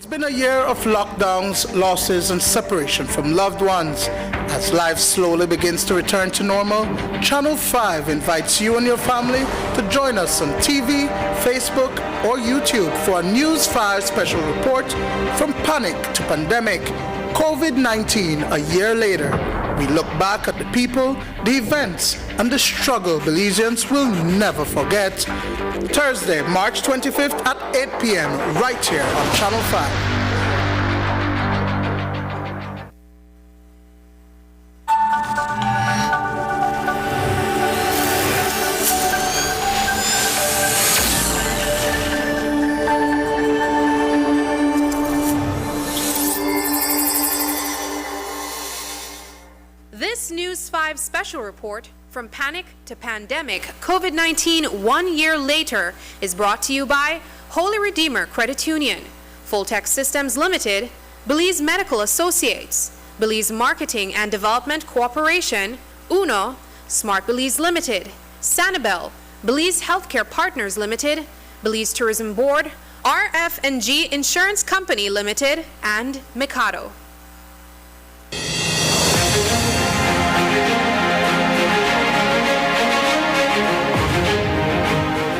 It's been a year of lockdowns, losses, and separation from loved ones. As life slowly begins to return to normal, Channel 5 invites you and your family to join us on TV, Facebook, or YouTube for a News 5 special report from panic to pandemic. COVID-19 a year later. We look back at the people, the events, and the struggle Belizeans will never forget. Thursday, March 25th at 8 p.m. right here on Channel 5. This News 5 special report, From Panic to Pandemic, COVID-19 1 year later, is brought to you by Holy Redeemer Credit Union, Full-Tech Systems Limited, Belize Medical Associates, Belize Marketing and Development Corporation, UNO, Smart Belize Limited, Sanibel, Belize Healthcare Partners Limited, Belize Tourism Board, RF&G Insurance Company Limited, and Mikado.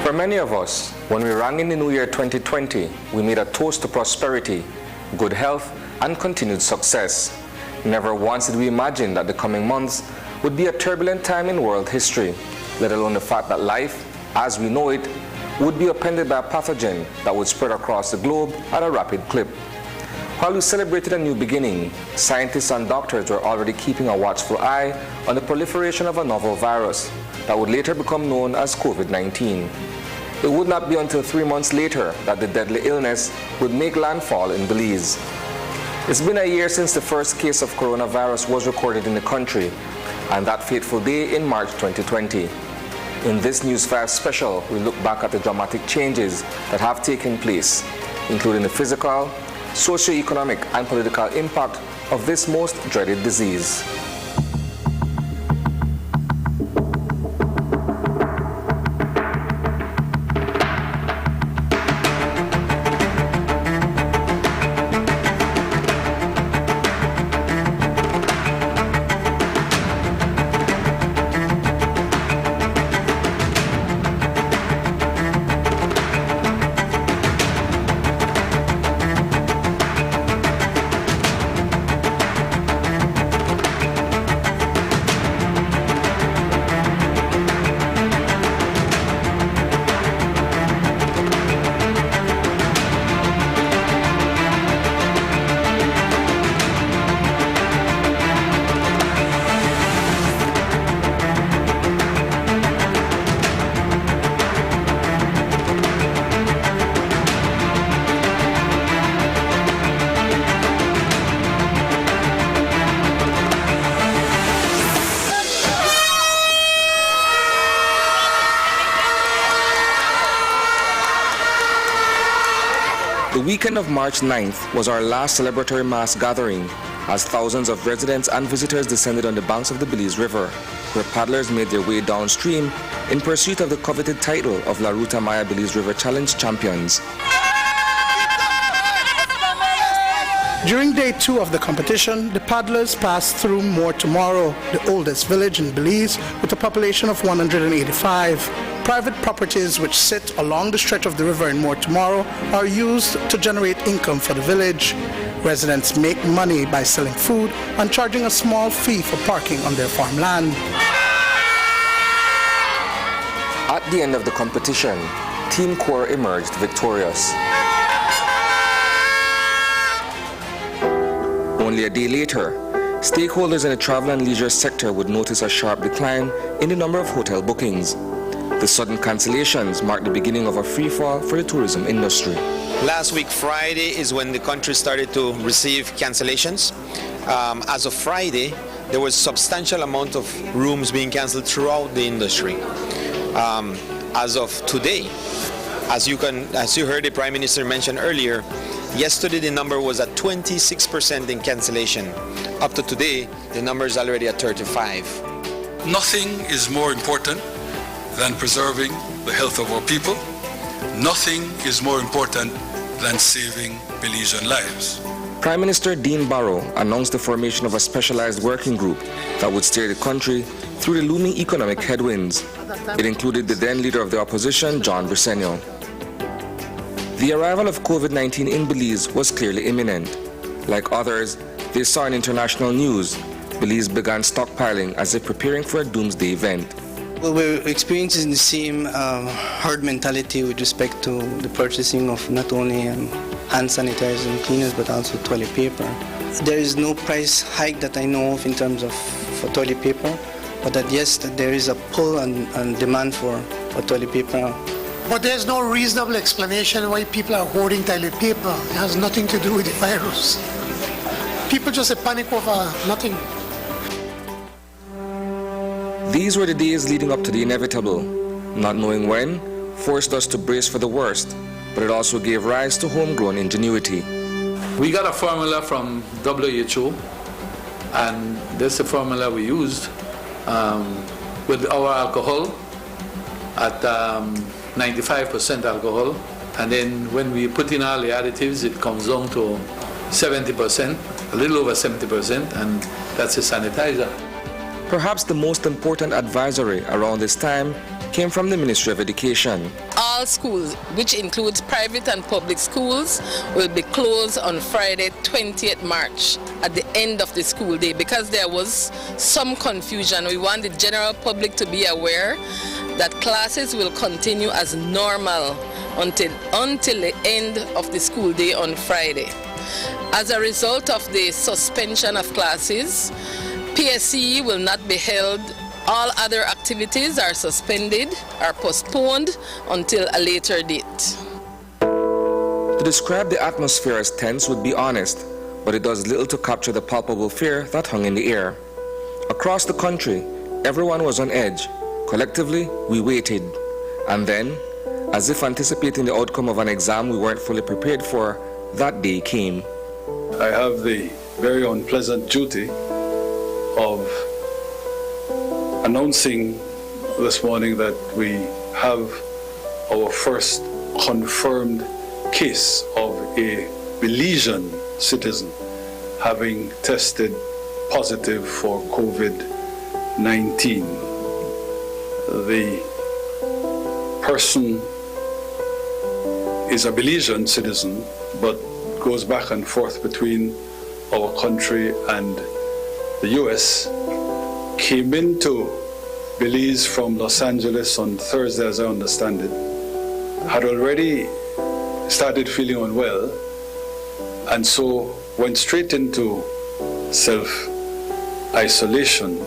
For many of us, when we rang in the new year 2020, we made a toast to prosperity, good health, and continued success. Never once did we imagine that the coming months would be a turbulent time in world history, let alone the fact that life, as we know it, would be upended by a pathogen that would spread across the globe at a rapid clip. While we celebrated a new beginning, scientists and doctors were already keeping a watchful eye on the proliferation of a novel virus that would later become known as COVID-19. It would not be until 3 months later that the deadly illness would make landfall in Belize. It's been a year since the first case of coronavirus was recorded in the country, and that fateful day in March 2020. In this News 5 special, we look back at the dramatic changes that have taken place, including the physical, socio-economic, and political impact of this most dreaded disease. The weekend of March 9th was our last celebratory mass gathering as thousands of residents and visitors descended on the banks of the Belize River, where paddlers made their way downstream in pursuit of the coveted title of La Ruta Maya Belize River Challenge champions. During day 2 of the competition, the paddlers passed through More Tomorrow, the oldest village in Belize with a population of 185. Private properties which sit along the stretch of the river in More Tomorrow are used to generate income for the village. Residents make money by selling food and charging a small fee for parking on their farmland. At the end of the competition, Team Core emerged victorious. Only a day later, stakeholders in the travel and leisure sector would notice a sharp decline in the number of hotel bookings. The sudden cancellations marked the beginning of a free fall for the tourism industry. Last week, Friday, is when the country started to receive cancellations. As of Friday, there was a substantial amount of rooms being canceled throughout the industry. As of today, as you heard the Prime Minister mention earlier, yesterday the number was at 26% in cancellation. Up to today, the number is already at 35%. Nothing is more important than preserving the health of our people. Nothing is more important than saving Belizean lives. Prime Minister Dean Barrow announced the formation of a specialized working group that would steer the country through the looming economic headwinds. It included the then leader of the opposition, John Briceño. The arrival of COVID-19 in Belize was clearly imminent. Like others, they saw in international news, Belize began stockpiling as if preparing for a doomsday event. Well, we're experiencing the same herd mentality with respect to the purchasing of not only hand sanitizers and cleaners, but also toilet paper. There is no price hike that I know of in terms of for toilet paper, but that yes, that there is a pull and demand for toilet paper. But there's no reasonable explanation why people are hoarding toilet paper. It has nothing to do with the virus. People just panic over nothing. These were the days leading up to the inevitable. Not knowing when forced us to brace for the worst, but it also gave rise to homegrown ingenuity. We got a formula from WHO, and that's the formula we used with our alcohol at 95% alcohol, and then when we put in all the additives, it comes down to 70%, a little over 70%, and that's a sanitizer. Perhaps the most important advisory around this time came from the Ministry of Education. All schools, which includes private and public schools, will be closed on Friday, 20th March, at the end of the school day. Because there was some confusion, we want the general public to be aware that classes will continue as normal until the end of the school day on Friday. As a result of the suspension of classes, PSCE will not be held. All other activities are suspended or postponed until a later date. To describe the atmosphere as tense would be honest, but it does little to capture the palpable fear that hung in the air. Across the country, everyone was on edge. Collectively, we waited. And then, as if anticipating the outcome of an exam we weren't fully prepared for, that day came. I have the very unpleasant duty of announcing this morning that we have our first confirmed case of a Belizean citizen having tested positive for COVID-19. The person is a Belizean citizen, but goes back and forth between our country and the US, came into Belize from Los Angeles on Thursday, as I understand it, had already started feeling unwell, and so went straight into self-isolation.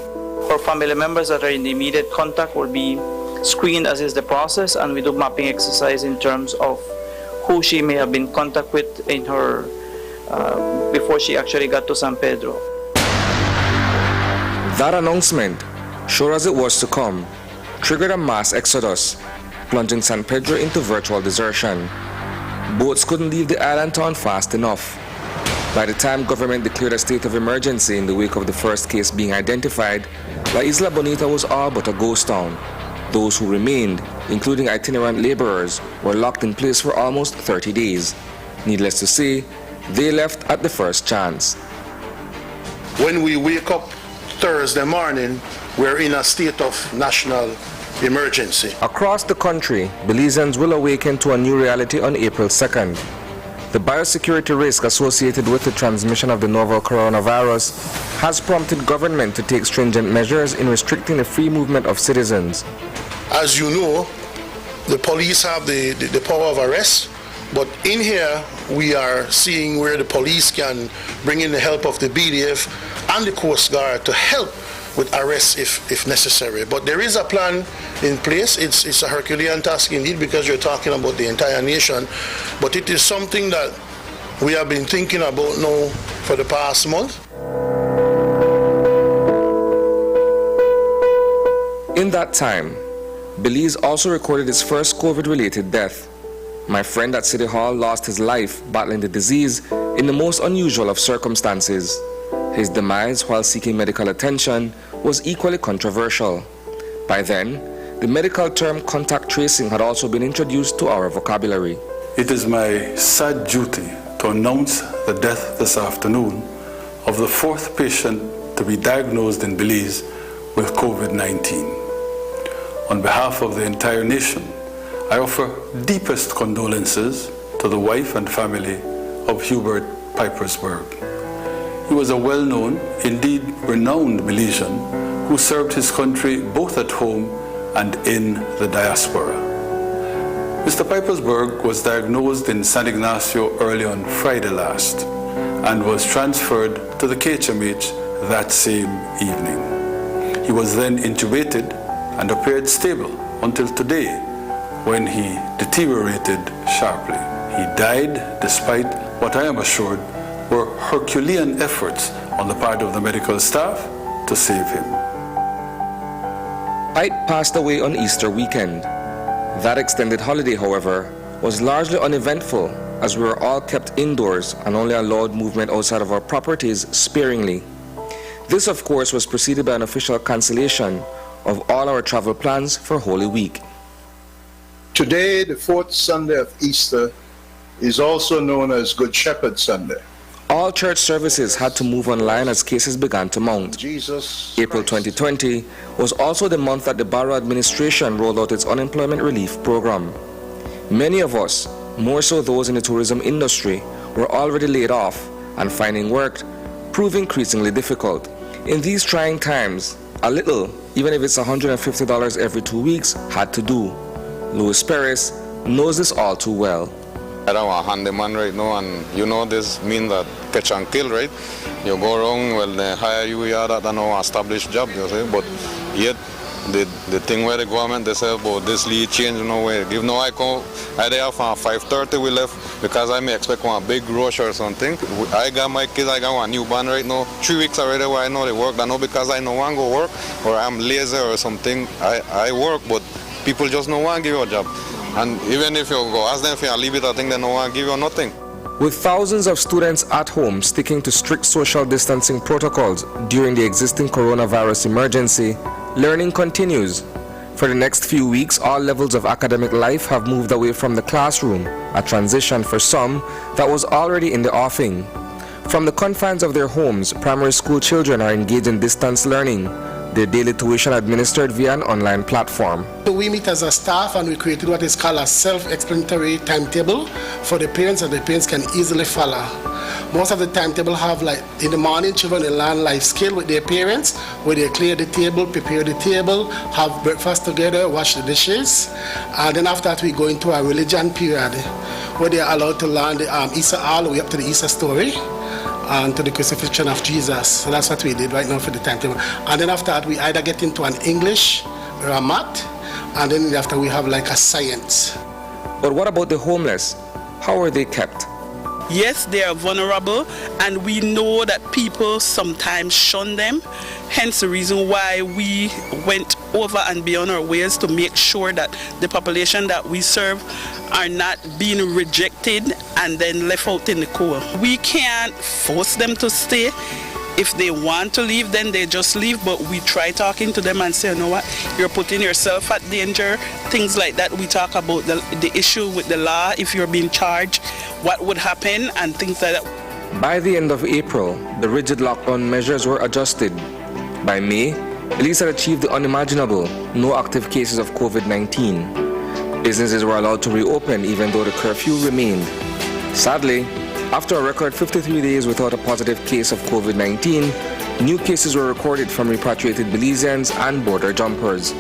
For family members that are in the immediate contact will be screened, as is the process, and we do mapping exercise in terms of who she may have been in contact with in her before she actually got to San Pedro. That announcement, sure as it was to come, triggered a mass exodus, plunging San Pedro into virtual desertion. Boats couldn't leave the island town fast enough. By the time government declared a state of emergency in the wake of the first case being identified, La Isla Bonita was all but a ghost town. Those who remained, including itinerant laborers, were locked in place for almost 30 days. Needless to say, they left at the first chance. When we wake up Thursday morning, we're in a state of national emergency. Across the country, Belizeans will awaken to a new reality on April 2nd. The biosecurity risk associated with the transmission of the novel coronavirus has prompted government to take stringent measures in restricting the free movement of citizens. As you know, the police have the power of arrest, but in here we are seeing where the police can bring in the help of the BDF and the Coast Guard to help with arrests if necessary. But there is a plan in place. It's a Herculean task indeed, because you're talking about the entire nation. But it is something that we have been thinking about now for the past month. In that time, Belize also recorded its first COVID-related death. My friend at City Hall lost his life battling the disease in the most unusual of circumstances. His demise while seeking medical attention was equally controversial. By then, the medical term contact tracing had also been introduced to our vocabulary. It is my sad duty to announce the death this afternoon of the 4th patient to be diagnosed in Belize with COVID-19. On behalf of the entire nation, I offer deepest condolences to the wife and family of Hubert Pipersberg. He was a well-known, indeed renowned Belizean who served his country both at home and in the diaspora. Mr. Pipersberg was diagnosed in San Ignacio early on Friday last and was transferred to the KHMH that same evening. He was then intubated and appeared stable until today, when he deteriorated sharply. He died despite what I am assured were Herculean efforts on the part of the medical staff to save him. Ike passed away on Easter weekend. That extended holiday, however, was largely uneventful as we were all kept indoors and only allowed movement outside of our properties sparingly. This, of course, was preceded by an official cancellation of all our travel plans for Holy Week. Today, the 4th Sunday of Easter, is also known as Good Shepherd Sunday. All church services had to move online as cases began to mount. April 2020 was also the month that the Barrow administration rolled out its unemployment relief program. Many of us, more so those in the tourism industry, were already laid off, and finding work proved increasingly difficult. In these trying times, a little, even if it's $150 every 2 weeks, had to do. Louis Perez knows this all too well. I'm a handyman right now, and you know this means that catch and kill, right? You go wrong, well, they hire you here that an established job, you see, but yet the thing where the government, they say about this lead change, you know, where give no I come, I there from 5:30 we left because I may expect one big rush or something. I got my kids, I got one newborn right now, 3 weeks already where I know they work, I know because I know one go work or I'm lazy or something, I work, but people just don't want to give you a job. And even if you go ask them if you leave it, I think they don't want to give you nothing. With thousands of students at home sticking to strict social distancing protocols during the existing coronavirus emergency, learning continues. For the next few weeks, all levels of academic life have moved away from the classroom, a transition for some that was already in the offing. From the confines of their homes, primary school children are engaged in distance learning, their daily tuition administered via an online platform. So we meet as a staff and we created what is called a self-explanatory timetable for the parents, and the parents can easily follow. Most of the timetable have, like, in the morning, children will learn life skill with their parents, where they clear the table, prepare the table, have breakfast together, wash the dishes. And then after that we go into a religion period where they are allowed to learn the Easter all the way up to the Easter story and to the crucifixion of Jesus. So that's what we did right now for the timetable. And then after that we either get into an English or a math, and then after we have like a science. But what about the homeless? How are they kept? Yes, they are vulnerable, and we know that people sometimes shun them. Hence the reason why we went over and beyond our ways to make sure that the population that we serve are not being rejected and then left out in the cold. We can't force them to stay. If they want to leave, then they just leave, but we try talking to them and say, you know what, you're putting yourself at danger, things like that. We talk about the issue with the law, if you're being charged, what would happen, and things like that. By the end of April, the rigid lockdown measures were adjusted. By May, Belize had achieved the unimaginable, no active cases of COVID-19. Businesses were allowed to reopen even though the curfew remained. Sadly, after a record 53 days without a positive case of COVID-19, new cases were recorded from repatriated Belizeans and border jumpers.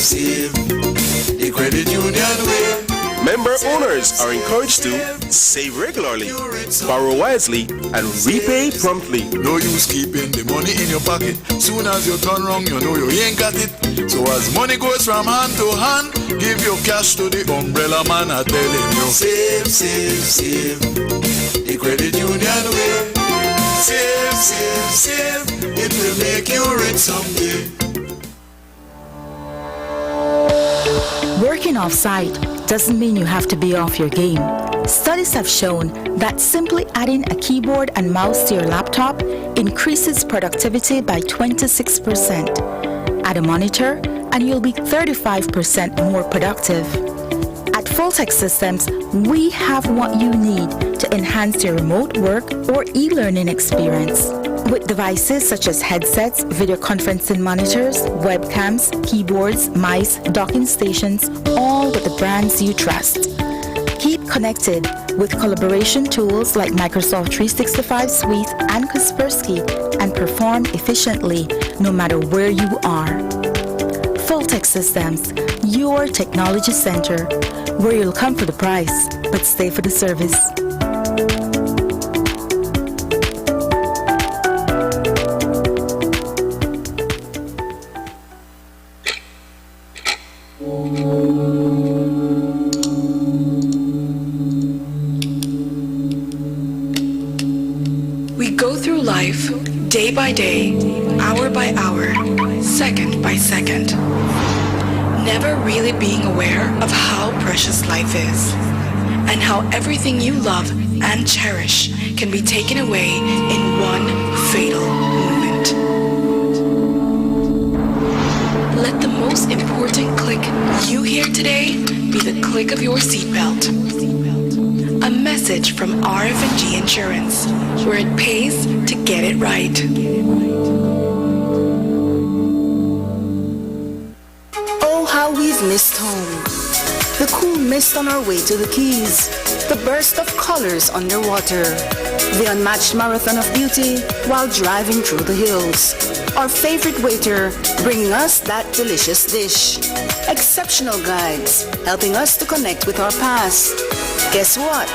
Save the credit union way. Member owners are encouraged to save regularly, borrow wisely, and repay promptly. No use keeping the money in your pocket. Soon as you turn wrong, you know you ain't got it. So as money goes from hand to hand, give your cash to the umbrella man. I'm telling you, save the credit union way. Save, it will make you rich someday. Working off-site doesn't mean you have to be off your game. Studies have shown that simply adding a keyboard and mouse to your laptop increases productivity by 26%. Add a monitor and you'll be 35% more productive. At Fulltech Systems, we have what you need to enhance your remote work or e-learning experience. With devices such as headsets, video conferencing monitors, webcams, keyboards, mice, docking stations, all with the brands you trust. Keep connected with collaboration tools like Microsoft 365 Suite and Kaspersky and perform efficiently no matter where you are. Fulltech Systems, your technology center, where you'll come for the price, but stay for the service. We go through life day by day, hour by hour, second by second, never really being aware of how precious life is and how everything you love and cherish can be taken away in one fatal moment. Let the most important click you hear today be the click of your seatbelt. A message from RF&G Insurance, where it pays to get it right. Oh, how we've missed home. The cool mist on our way to the Keys. The burst of colors underwater. The unmatched marathon of beauty while driving through the hills. Our favorite waiter bringing us that delicious dish. Exceptional guides helping us to connect with our past. Guess what?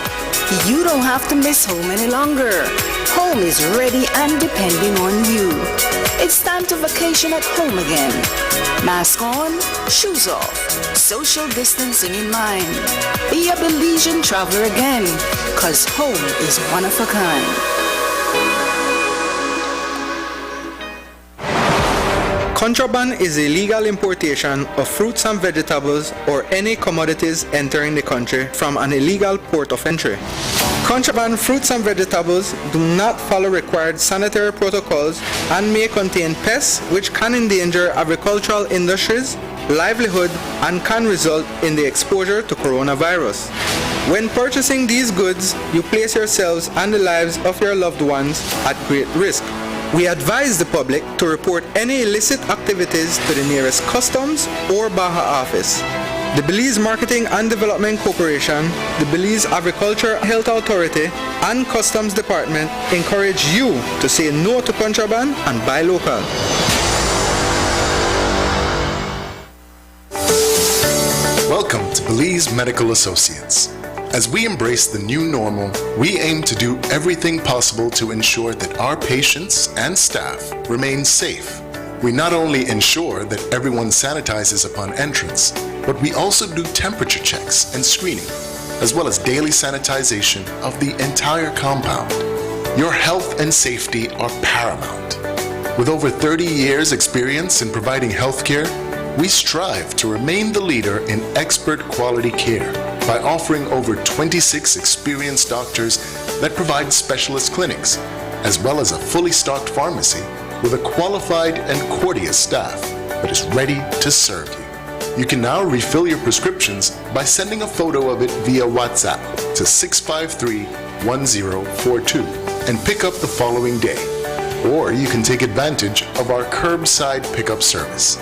You don't have to miss home any longer. Home is ready and depending on you. It's time to vacation at home again. Mask on, shoes off, social distancing in mind. Be a Belizean traveler again, 'cause home is one of a kind. Contraband is illegal importation of fruits and vegetables or any commodities entering the country from an illegal port of entry. Contraband fruits and vegetables do not follow required sanitary protocols and may contain pests which can endanger agricultural industries, livelihood, and can result in the exposure to coronavirus. When purchasing these goods, you place yourselves and the lives of your loved ones at great risk. We advise the public to report any illicit activities to the nearest customs or Baja office. The Belize Marketing and Development Corporation, the Belize Agriculture Health Authority, and Customs Department encourage you to say no to contraband and buy local. Welcome to Belize Medical Associates. As we embrace the new normal, we aim to do everything possible to ensure that our patients and staff remain safe. We not only ensure that everyone sanitizes upon entrance, but we also do temperature checks and screening, as well as daily sanitization of the entire compound. Your health and safety are paramount. With over 30 years' experience in providing healthcare, we strive to remain the leader in expert quality care by offering over 26 experienced doctors that provide specialist clinics, as well as a fully stocked pharmacy with a qualified and courteous staff that is ready to serve you. You can now refill your prescriptions by sending a photo of it via WhatsApp to 653-1042 and pick up the following day. Or you can take advantage of our curbside pickup service.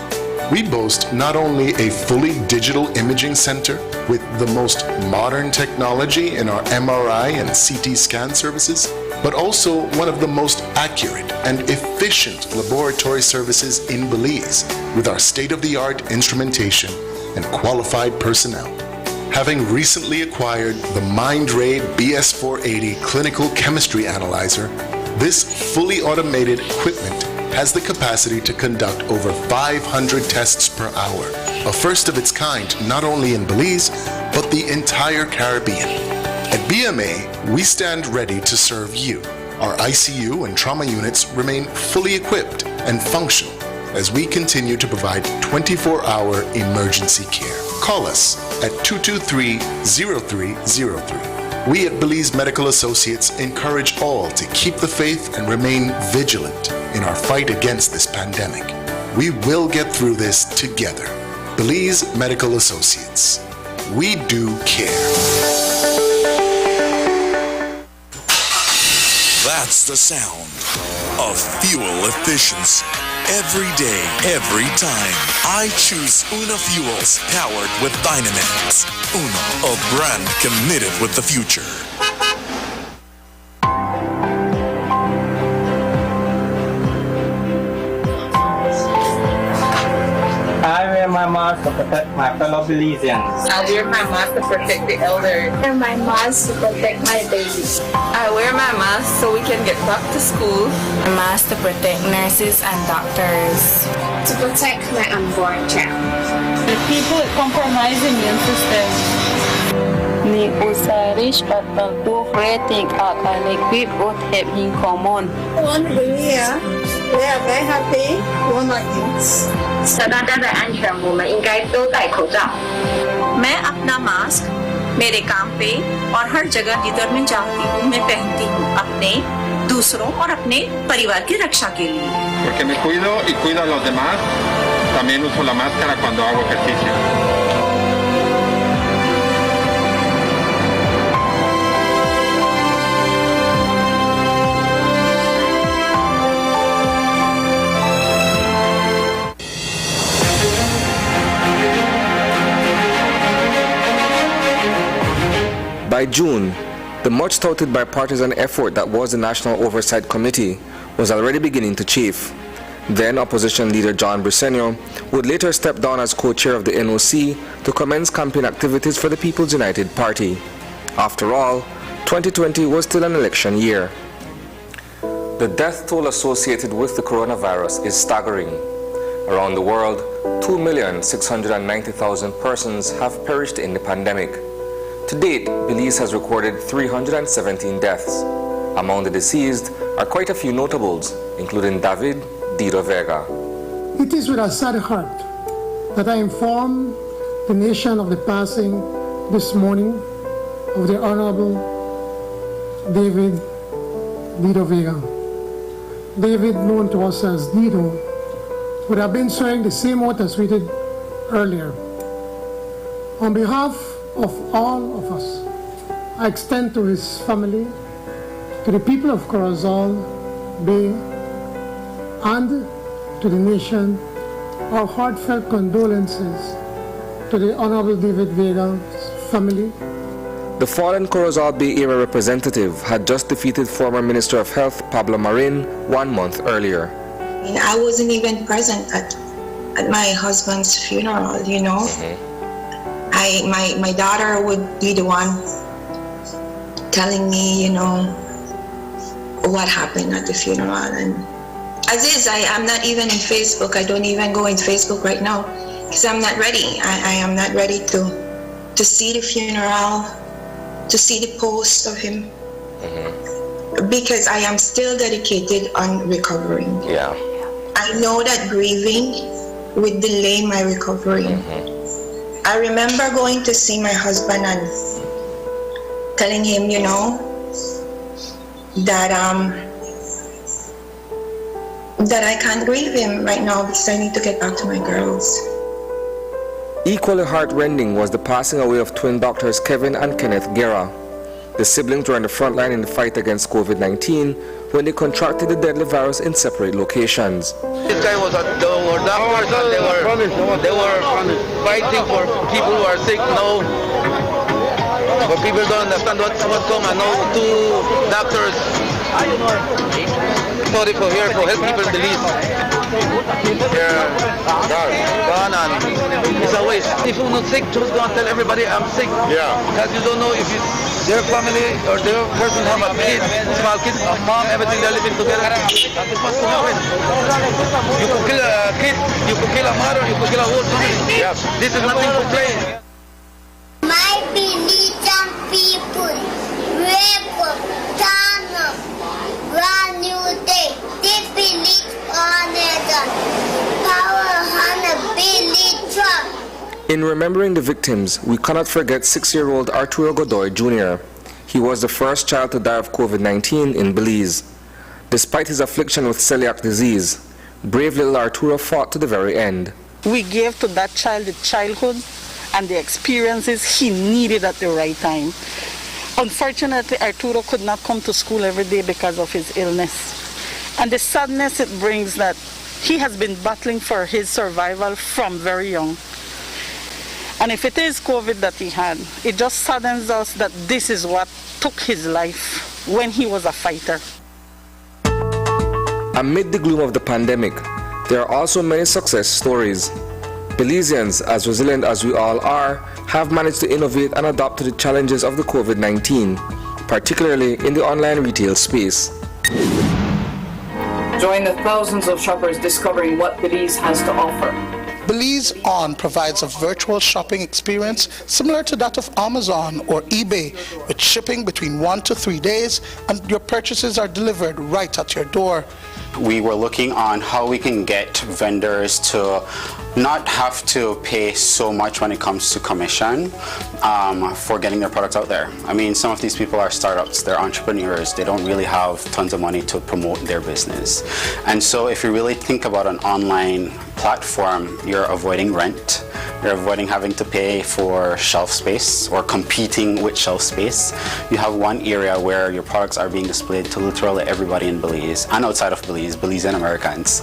We boast not only a fully digital imaging center with the most modern technology in our MRI and CT scan services, but also one of the most accurate and efficient laboratory services in Belize with our state-of-the-art instrumentation and qualified personnel. Having recently acquired the MindRay BS480 clinical chemistry analyzer, this fully automated equipment has the capacity to conduct over 500 tests per hour, a first of its kind not only in Belize, but the entire Caribbean. At BMA, we stand ready to serve you. Our ICU and trauma units remain fully equipped and functional as we continue to provide 24-hour emergency care. Call us at 223-0303 We at Belize Medical Associates encourage all to keep the faith and remain vigilant in our fight against this pandemic. We will get through this together. Belize Medical Associates. We do care. That's the sound of fuel efficiency. Every day, every time, I choose Una Fuels, powered with Dynamax. Una, a brand committed with the future. I wear my mask to protect my fellow Belizeans. I wear my mask to protect the elderly. I wear my mask to protect my baby. I wear my mask so we can get back to school. A mask to protect nurses and doctors. To protect my unborn child. The people with compromised immune system. Ni usarish at pagbuh rating at aligwit ut heb in common. One year, we are very happy. One of these. 大家的安全，我们应该都戴口罩。मैं अपना mask मेरे काम पे और हर जगह जिधर मैं जाती हूँ मैं पहनती हूँ अपने दूसरों और अपने परिवार की रक्षा के लिए. Porque me cuido y cuido a los demás. También uso la máscara cuando hago ejercicio. By June, the much touted bipartisan effort that was the National Oversight Committee was already beginning to chafe. Then opposition leader John Briceño would later step down as co-chair of the NOC to commence campaign activities for the People's United Party. After all, 2020 was still an election year. The death toll associated with the coronavirus is staggering. Around the world, 2,690,000 persons have perished in the pandemic. To date, Belize has recorded 317 deaths. Among the deceased are quite a few notables, including David Dido Vega. It is with a sad heart that I inform the nation of the passing this morning of the Honorable David Dido Vega. David, known to us as Dido, would have been swearing the same oath as we did earlier. On behalf of all of us, I extend to his family, to the people of Corozal Bay, and to the nation, our heartfelt condolences to the Honorable David Vega's family. The fallen Corozal Bay Area representative had just defeated former Minister of Health Pablo Marin 1 month earlier. I wasn't even present at my husband's funeral, you know. My daughter would be the one telling me, you know, what happened at the funeral. And as is, I'm not even in Facebook. I don't even go in Facebook right now because I'm not ready. I am not ready to see the funeral, to see the post of him, because I am still dedicated on recovering. Yeah. I know that grieving would delay my recovery. I remember going to see my husband and telling him, you know, that I can't grieve him right now because I need to get back to my girls. Equally heartrending was the passing away of twin doctors Kevin and Kenneth Guerra. The siblings were on the front line in the fight against COVID-19 when they contracted the deadly virus in separate locations. This guy was they were doctors and they were fighting for people who are sick. No, but people don't understand what's going on. No, two doctors sorry for here for help people in the least. They're gone and it's a waste. If you're not sick, just go and tell everybody I'm sick. Yeah. Because you don't know if it's their family or their person have a kid, small kid, a mom, everything they're living together. And this what's going on. You could kill a kid, you could kill a mother, you could kill a whole family. Yeah. This is nothing to play. My Belizean people, wake up, turn up, brand new day. This Belize on power on a Belize truck. In remembering the victims, we cannot forget 6-year-old Arturo Godoy Jr. He was the first child to die of COVID-19 in Belize. Despite his affliction with celiac disease, brave little Arturo fought to the very end. We gave to that child the childhood and the experiences he needed at the right time. Unfortunately, Arturo could not come to school every day because of his illness. And the sadness it brings that he has been battling for his survival from very young. And if it is COVID that he had, it just saddens us that this is what took his life when he was a fighter. Amid the gloom of the pandemic, there are also many success stories. Belizeans, as resilient as we all are, have managed to innovate and adapt to the challenges of the COVID-19, particularly in the online retail space. Join the thousands of shoppers discovering what Belize has to offer. Belize On provides a virtual shopping experience similar to that of Amazon or eBay, with shipping between 1 to 3 days, and your purchases are delivered right at your door. We were looking on how we can get vendors to not have to pay so much when it comes to commission for getting their products out there. I mean, some of these people are startups, they're entrepreneurs, they don't really have tons of money to promote their business. And so if you really think about an online platform, you're avoiding rent, you're avoiding having to pay for shelf space or competing with shelf space. You have one area where your products are being displayed to literally everybody in Belize and outside of Belize, Belizean Americans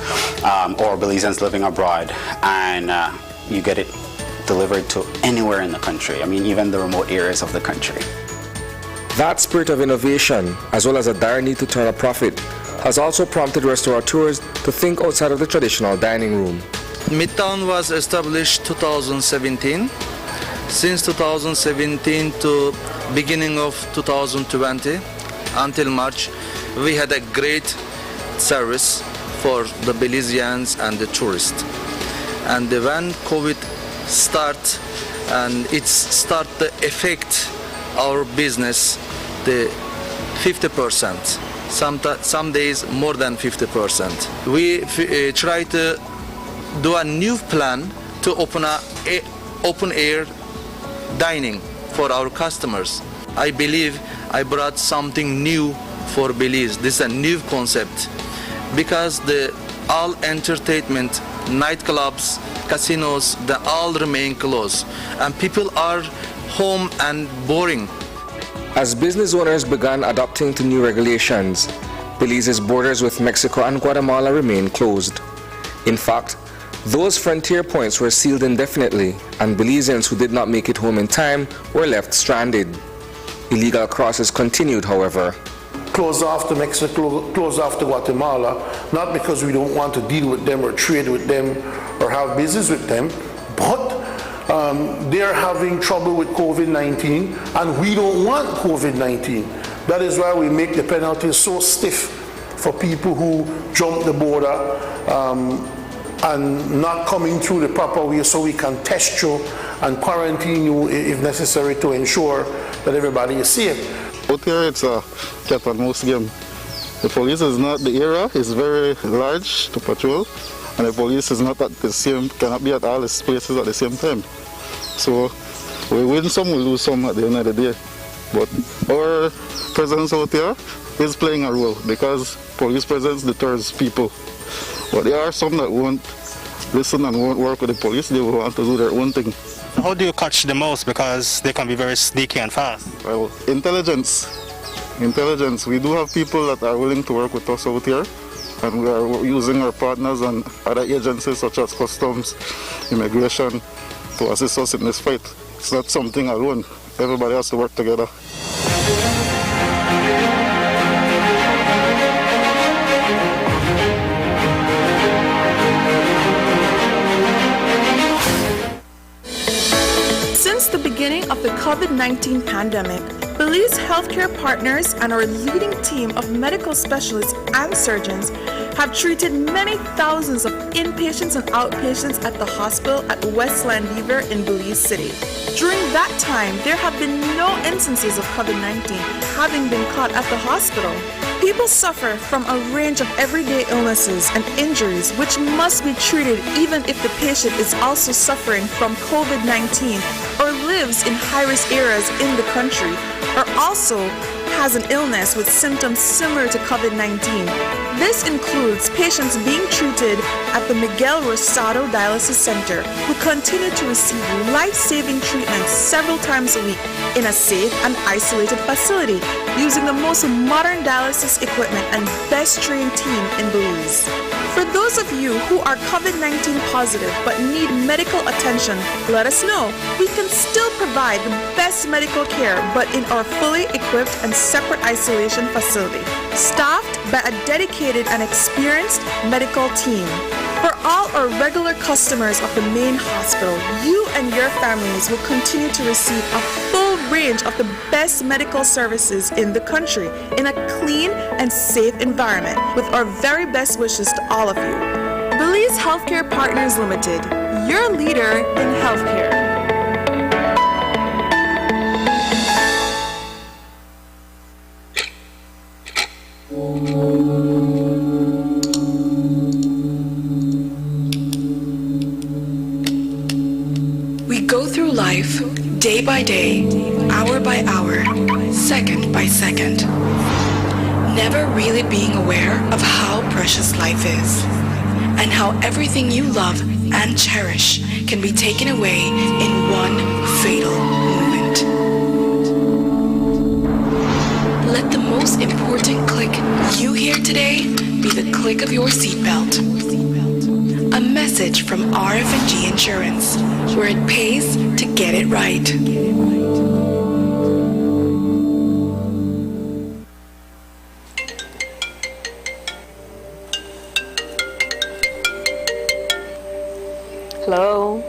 or Belizeans living abroad, and you get it delivered to anywhere in the country. I mean, even the remote areas of the country. That spirit of innovation, as well as a dire need to turn a profit, has also prompted restaurateurs to think outside of the traditional dining room. Midtown was established 2017. Since 2017 to beginning of 2020 until March, we had a great service for the Belizeans and the tourists. And when COVID start and it start to affect our business, the 50%. Some days more than 50%. We try to do a new plan to open open air dining for our customers. I believe I brought something new for Belize. This is a new concept because all entertainment, nightclubs, casinos, they all remain closed and people are home and boring. As business owners began adapting to new regulations, Belize's borders with Mexico and Guatemala remain closed. In fact, those frontier points were sealed indefinitely, and Belizeans who did not make it home in time were left stranded. Illegal crosses continued, however. Closed off to Mexico, closed off to Guatemala, not because we don't want to deal with them or trade with them or have business with them, but they're having trouble with COVID-19 and we don't want COVID-19. That is why we make the penalties so stiff for people who jump the border and not coming through the proper way, so we can test you and quarantine you if necessary to ensure that everybody is safe. Out here it's a cat and mouse game. The police is not, the area is very large to patrol, and the police is not at the same, cannot be at all the places at the same time. So we win some, we lose some at the end of the day. But our presence out here is playing a role because police presence deters people. But there are some that won't listen and won't work with the police, they will want to do their own thing. How do you catch the mouse? Because they can be very sneaky and fast. Well, intelligence. We do have people that are willing to work with us out here, and we are using our partners and other agencies such as customs, immigration to assist us in this fight. It's not something alone. Everybody has to work together. Since the beginning of the COVID-19 pandemic, Belize healthcare partners and our leading team of medical specialists and surgeons have treated many thousands of inpatients and outpatients at the hospital at Westland Beaver in Belize City. During that time, there have been no instances of COVID-19 having been caught at the hospital. People suffer from a range of everyday illnesses and injuries which must be treated even if the patient is also suffering from COVID-19 or lives in high-risk areas in the country or also has an illness with symptoms similar to COVID-19. This includes patients being treated at the Miguel Rosado Dialysis Center who continue to receive life-saving treatments several times a week in a safe and isolated facility using the most modern dialysis equipment and best-trained team in Belize. For those of you who are COVID-19 positive but need medical attention, let us know. We can still provide the best medical care but in our fully equipped and separate isolation facility, staffed by a dedicated and experienced medical team. For all our regular customers of the main hospital, you and your families will continue to receive a full range of the best medical services in the country in a clean and safe environment with our very best wishes to all of you. Belize Healthcare Partners Limited, your leader in healthcare. We go through life day by day, hour by hour, second by second, never really being aware of how precious life is and how everything you love and cherish can be taken away in one fatal moment. Let the most important click you hear today be the click of your seatbelt. A message from RF&G Insurance, where it pays to get it right. Hello?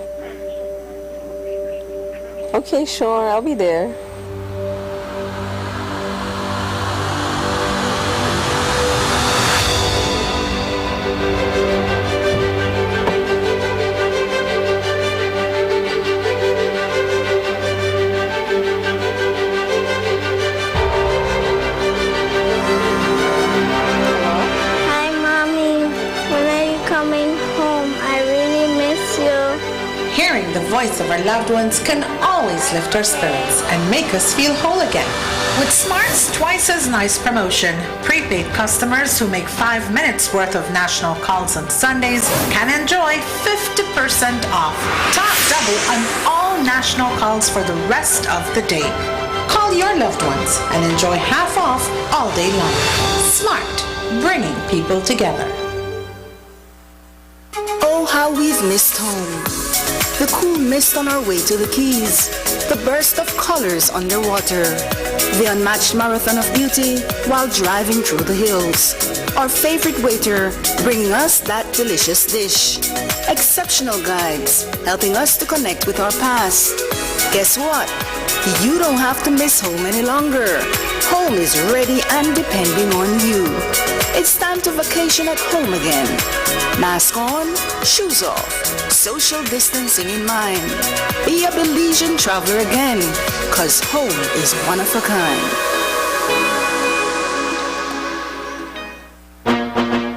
Okay, sure, I'll be there. Hi, Mommy. When are you coming home? I really miss you. Hearing the voice of our loved ones can always lift our spirits and make us feel whole again. With Smart's twice as nice promotion, prepaid customers who make 5 minutes worth of national calls on Sundays can enjoy 50% off. Top double on all national calls for the rest of the day. Call your loved ones and enjoy half off all day long. Smart, bringing people together. Oh, how we've missed home. The cool mist on our way to the Keys. The burst of colors underwater. The unmatched marathon of beauty while driving through the hills. Our favorite waiter bringing us that delicious dish. Exceptional guides helping us to connect with our past. Guess what? You don't have to miss home any longer. Home is ready and depending on you. It's time to vacation at home again. Mask on, shoes off, social distancing in mind. Be a Belizean traveler again, 'cause home is one of a kind.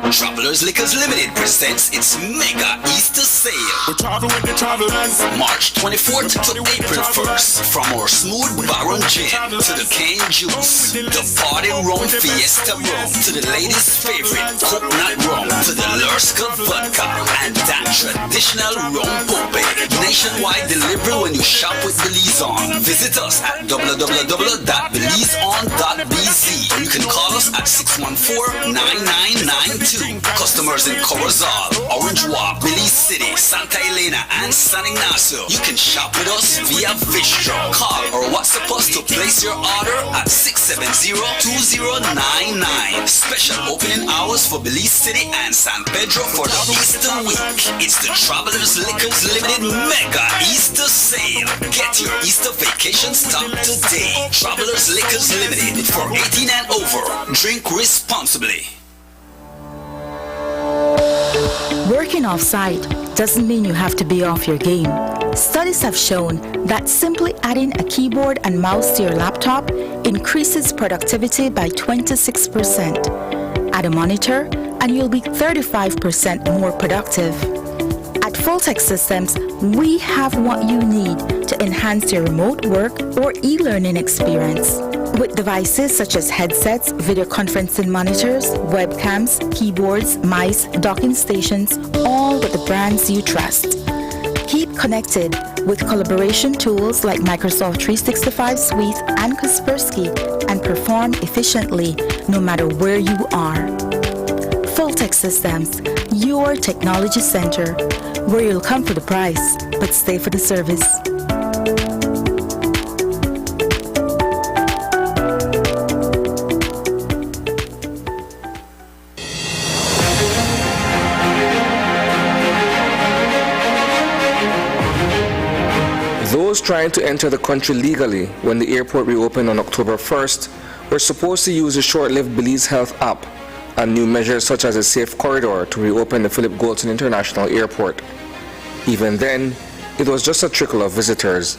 Travelers Liquors Limited presents its mega Easter sale. We travel with the travelers. March 24th to April 1st. From our smooth Baron Gin to the cane juice, the party rum Fiesta rum, to the ladies' favorite coconut rum, to the Lurska vodka, and that traditional rum pope. Nationwide delivery when you shop with Belize On. Visit us at www.belizeon.bz. You can call us at 614-9992. Customers in Corozal, Orange Walk, Belize City, Santa Elena, and San Ignacio. You can shop with us via Vistro. Call or WhatsApp us to place your order at 670-2099. Special opening hours for Belize City and San Pedro for the Easter week. It's the Travelers Liquors Limited Mega Easter Sale. Get your Easter vacation stocked today. Travelers Liquors Limited, for 18 and over. Drink responsibly. Working off-site doesn't mean you have to be off your game. Studies have shown that simply adding a keyboard and mouse to your laptop increases productivity by 26%. Add a monitor and you'll be 35% more productive. At Fulltech Systems, we have what you need to enhance your remote work or e-learning experience. With devices such as headsets, video conferencing monitors, webcams, keyboards, mice, docking stations, all with the brands you trust. Keep connected with collaboration tools like Microsoft 365 Suite and Kaspersky and perform efficiently no matter where you are. Full-Tech Systems, your technology center, where you'll come for the price, but stay for the service. Those trying to enter the country legally when the airport reopened on October 1st were supposed to use the short-lived Belize Health app and new measures such as a safe corridor to reopen the Philip Goulston International Airport. Even then, it was just a trickle of visitors.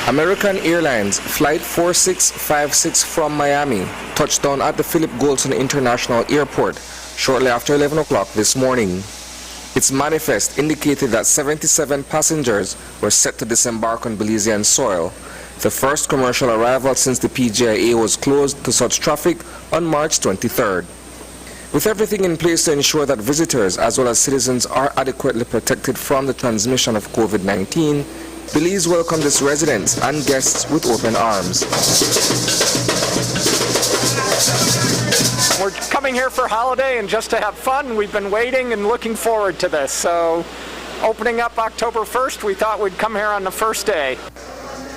American Airlines Flight 4656 from Miami touched down at the Philip Goulston International Airport shortly after 11 o'clock this morning. Its manifest indicated that 77 passengers were set to disembark on Belizean soil, the first commercial arrival since the PGIA was closed to such traffic on March 23rd. With everything in place to ensure that visitors as well as citizens are adequately protected from the transmission of COVID-19, Belize welcomed its residents and guests with open arms. We're coming here for holiday and just to have fun. We've been waiting and looking forward to this. So opening up October 1st, we thought we'd come here on the first day.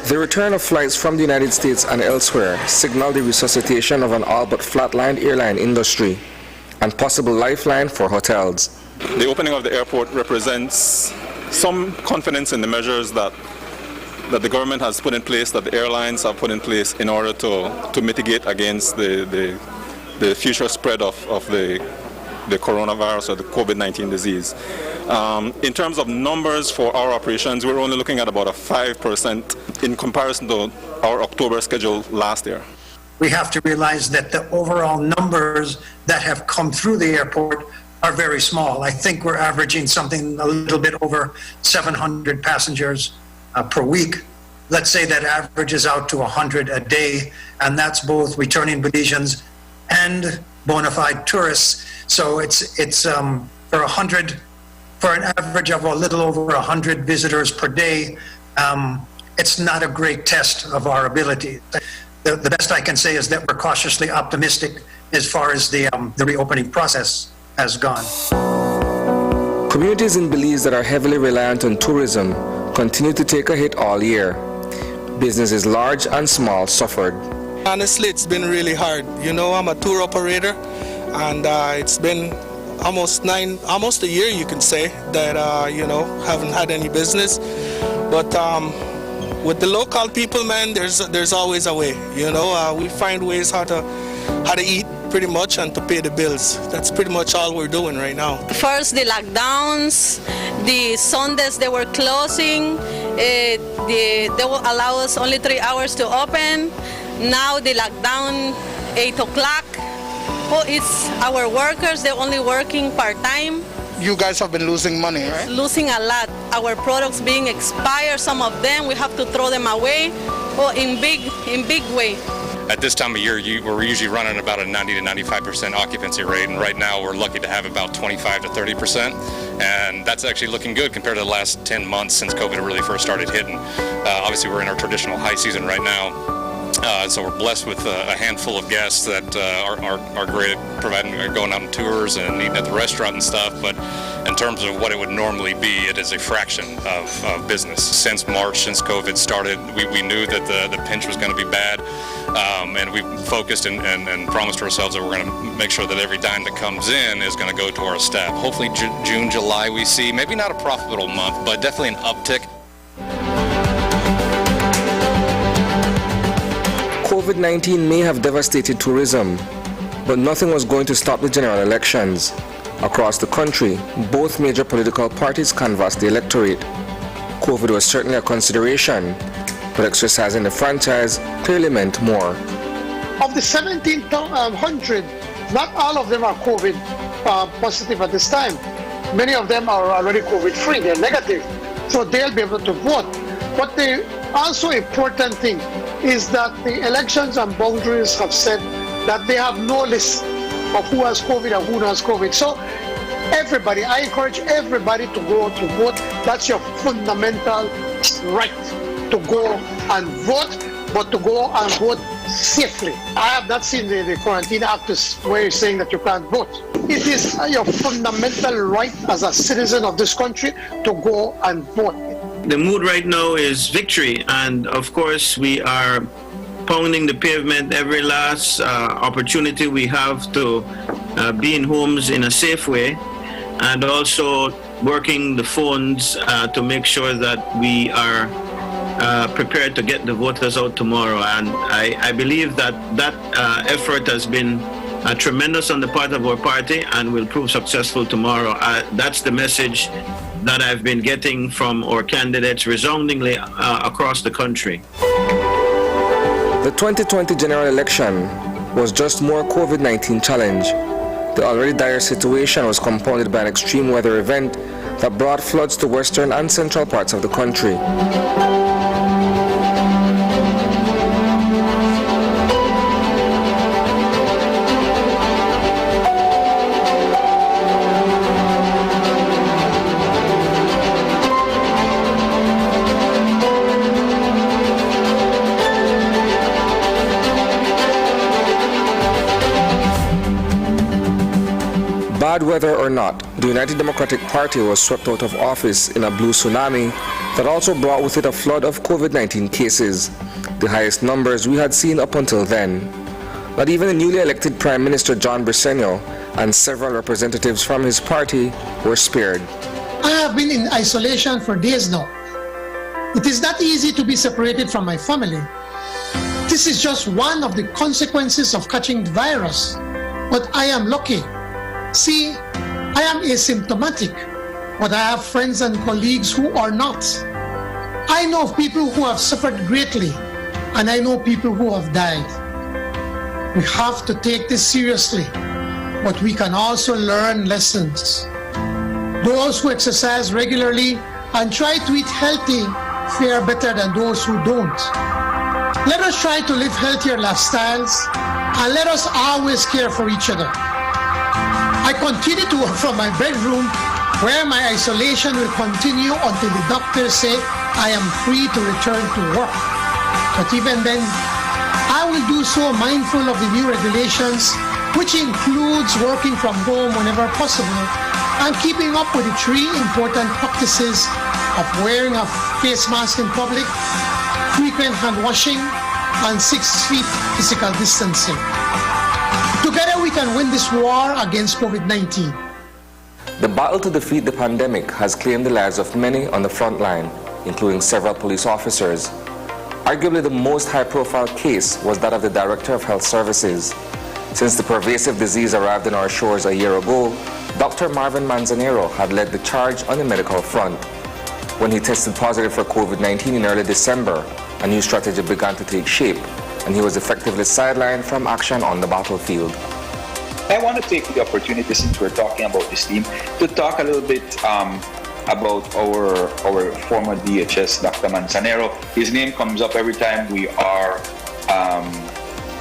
The return of flights from the United States and elsewhere signaled the resuscitation of an all but flatlined airline industry and possible lifeline for hotels. The opening of the airport represents some confidence in the measures that the government has put in place, that the airlines have put in place in order to mitigate against the future spread of the coronavirus or the COVID-19 disease. In terms of numbers for our operations, we're only looking at about a 5% in comparison to our October schedule last year. We have to realize that the overall numbers that have come through the airport are very small. I think we're averaging something a little bit over 700 passengers per week. Let's say that averages out to 100 a day, and that's both returning Belizeans and bona fide tourists. So it's for an average of a little over 100 visitors per day. It's not a great test of our ability. The best I can say is that we're cautiously optimistic as far as the reopening process has gone. Communities in Belize that are heavily reliant on tourism continue to take a hit all year. Businesses large and small suffered. Honestly, it's been really hard. You know, I'm a tour operator, and it's been almost a year, you can say, that haven't had any business. But with the local people, man, there's always a way. You know, we find ways how to eat pretty much and to pay the bills. That's pretty much all we're doing right now. First, the lockdowns, the Sundays they were closing. They will allow us only 3 hours to open. Now the lockdown, 8 o'clock. Oh, it's our workers, they're only working part-time. You guys have been losing money, right? Losing a lot. Our products being expired, some of them, we have to throw them away, in big way. At this time of year, we're usually running about a 90 to 95% occupancy rate, and right now we're lucky to have about 25 to 30%, and that's actually looking good compared to the last 10 months since COVID really first started hitting. Obviously, we're in our traditional high season right now, so we're blessed with a handful of guests that are great at providing, going out on tours and eating at the restaurant and stuff, but in terms of what it would normally be, it is a fraction of business. Since March, since COVID started, we knew that the pinch was going to be bad. And we focused and promised ourselves that we're going to make sure that every dime that comes in is going to go to our staff. Hopefully June, July we see, maybe not a profitable month, but definitely an uptick. COVID-19 may have devastated tourism, but nothing was going to stop the general elections. Across the country, both major political parties canvassed the electorate. COVID was certainly a consideration, but exercising the franchise clearly meant more. Of the 1,700, not all of them are COVID positive at this time. many of them are already COVID-free, they're negative, so they'll be able to vote. But the also important thing is that the elections and boundaries have said that they have no list of who has COVID and who has COVID. So everybody, I encourage everybody to go to vote. That's your fundamental right to go and vote, but to go and vote safely. I have not seen the Quarantine Act where you're saying that you can't vote. It is your fundamental right as a citizen of this country to go and vote. The mood right now is victory, and of course we are pounding the pavement every last opportunity we have to be in homes in a safe way, and also working the phones to make sure that we are prepared to get the voters out tomorrow. And I believe that effort has been tremendous on the part of our party and will prove successful tomorrow. That's the message that I've been getting from our candidates resoundingly across the country. The 2020 general election was just more COVID-19 challenge. The already dire situation was compounded by an extreme weather event that brought floods to western and central parts of the country. Bad weather or not, the United Democratic Party was swept out of office in a blue tsunami that also brought with it a flood of COVID-19 cases, the highest numbers we had seen up until then. Not even the newly elected Prime Minister John Briceño and several representatives from his party were spared. I have been in isolation for days now. It is not easy to be separated from my family. This is just one of the consequences of catching the virus, but I am lucky. See, I am asymptomatic, but I have friends and colleagues who are not. I know of people who have suffered greatly, and I know people who have died. We have to take this seriously, but we can also learn lessons. Those who exercise regularly and try to eat healthy fare better than those who don't. Let us try to live healthier lifestyles, and let us always care for each other. I continue to work from my bedroom, where my isolation will continue until the doctors say I am free to return to work. But even then, I will do so mindful of the new regulations, which includes working from home whenever possible and keeping up with the 3 important practices of wearing a face mask in public, frequent hand washing, and 6 feet physical distancing. Together we can win this war against COVID-19. The battle to defeat the pandemic has claimed the lives of many on the front line, including several police officers. Arguably the most high-profile case was that of the Director of Health Services. Since the pervasive disease arrived on our shores a year ago, Dr. Marvin Manzanero had led the charge on the medical front. When he tested positive for COVID-19 in early December, a new strategy began to take shape, and he was effectively sidelined from action on the battlefield. I want to take the opportunity, since we're talking about this team, to talk a little bit about our former DHS, Dr. Manzanero. His name comes up every time we are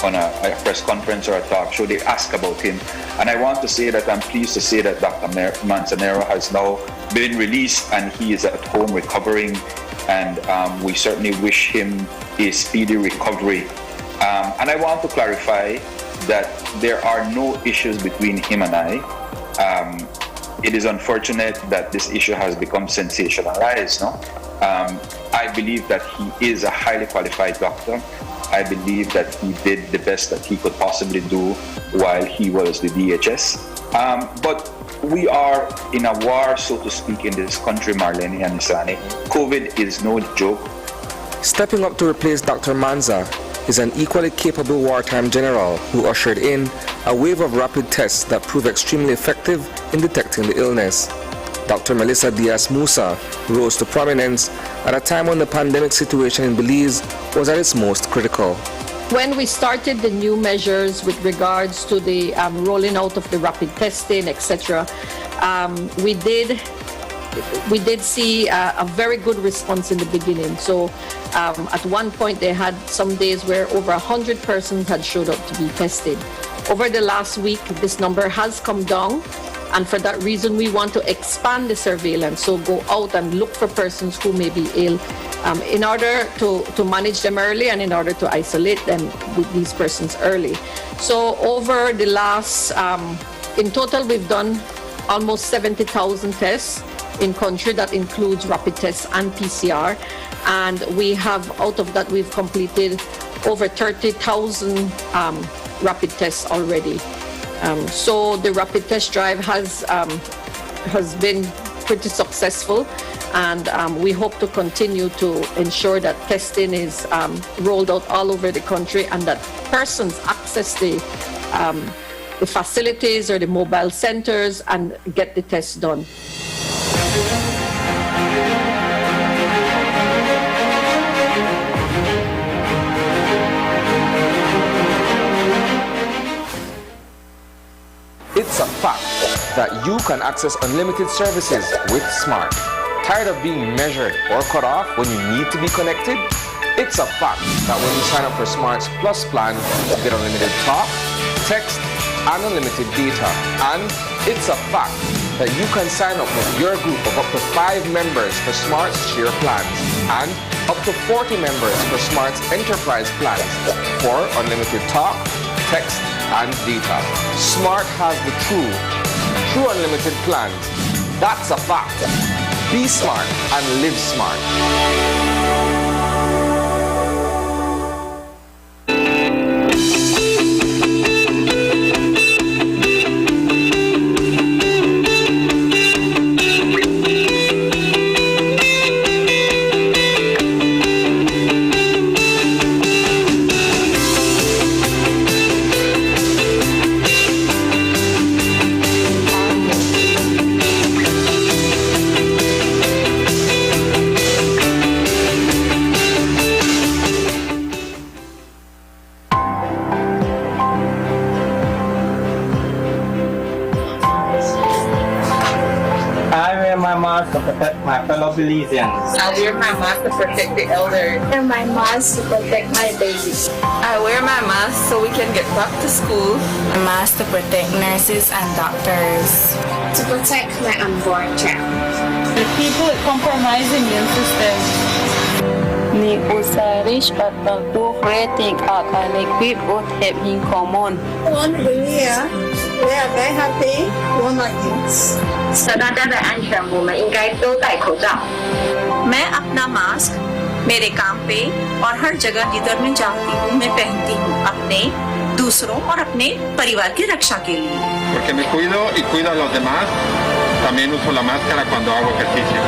on a press conference or a talk show. They ask about him. And I want to say that I'm pleased to say that Dr. Manzanero has now been released and he is at home recovering. And we certainly wish him a speedy recovery. And I want to clarify that there are no issues between him and I. It is unfortunate that this issue has become sensationalized. No? I believe that he is a highly qualified doctor. I believe that he did the best that he could possibly do while he was the DHS. But we are in a war, so to speak, in this country, Marlene and Isani. COVID is no joke. Stepping up to replace Dr. Manza is an equally capable wartime general who ushered in a wave of rapid tests that proved extremely effective in detecting the illness. Dr. Melissa Diaz-Musa rose to prominence at a time when the pandemic situation in Belize was at its most critical. When we started the new measures with regards to the rolling out of the rapid testing, etc., we did see a very good response in the beginning. So at one point they had some days where over 100 persons had showed up to be tested. Over the last week, this number has come down, and for that reason we want to expand the surveillance, so go out and look for persons who may be ill in order to manage them early and in order to isolate them with these persons early. So over the last, in total we've done almost 70,000 tests in country. That includes rapid tests and PCR, and we have, out of that, we've completed over 30,000 rapid tests already. So the rapid test drive has been pretty successful, and we hope to continue to ensure that testing is rolled out all over the country, and that persons access the facilities or the mobile centers and get the test done. It's a fact that you can access unlimited services with Smart. Tired of being measured or cut off when you need to be connected? It's a fact that when you sign up for Smart's Plus plan, you get unlimited talk, text, and unlimited data. And it's a fact that you can sign up with your group of up to 5 members for Smart's Share plans and up to 40 members for Smart's Enterprise plans for unlimited talk, text, and data. Smart has the true unlimited plans. That's a fact. Be smart and live smart. To protect my fellow Belizeans. I wear my mask to protect the elderly. I wear my mask to protect my baby. I wear my mask so we can get back to school. A mask to protect nurses and doctors. To protect my unborn child. The people with compromised immune system. Ni usarish at pagbuhreting at alikip ut hebing common. One year, we are very happy. One against. सदा अंश रंगों में इनका एक दो type होता। मैं अपना मास्क मेरे काम पे और हर जगह जिधर मैं जाती हूँ मैं पहनती हूँ अपने, दूसरों और अपने परिवार की रक्षा के लिए। Porque me cuido y cuido a los demás, también uso la máscara cuando hago ejercicio.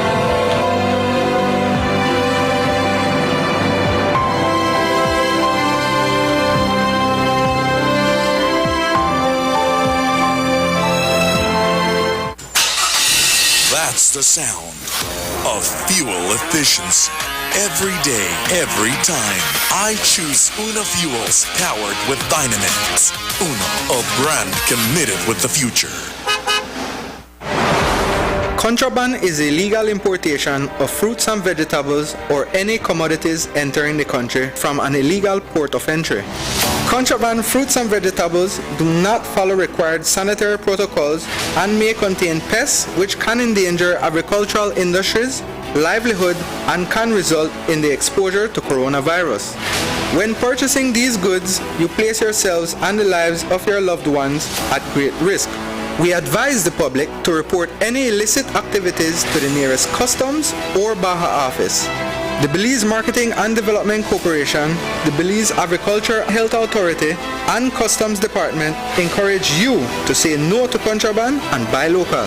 That's the sound of fuel efficiency. Every day, every time, I choose Una Fuels powered with Dynamix. Una, a brand committed with the future. Contraband is illegal importation of fruits and vegetables or any commodities entering the country from an illegal port of entry. Contraband fruits and vegetables do not follow required sanitary protocols and may contain pests which can endanger agricultural industries, livelihood, and can result in the exposure to coronavirus. When purchasing these goods, you place yourselves and the lives of your loved ones at great risk. We advise the public to report any illicit activities to the nearest customs or Baja office. The Belize Marketing and Development Corporation, the Belize Agriculture Health Authority, and Customs Department encourage you to say no to contraband and buy local.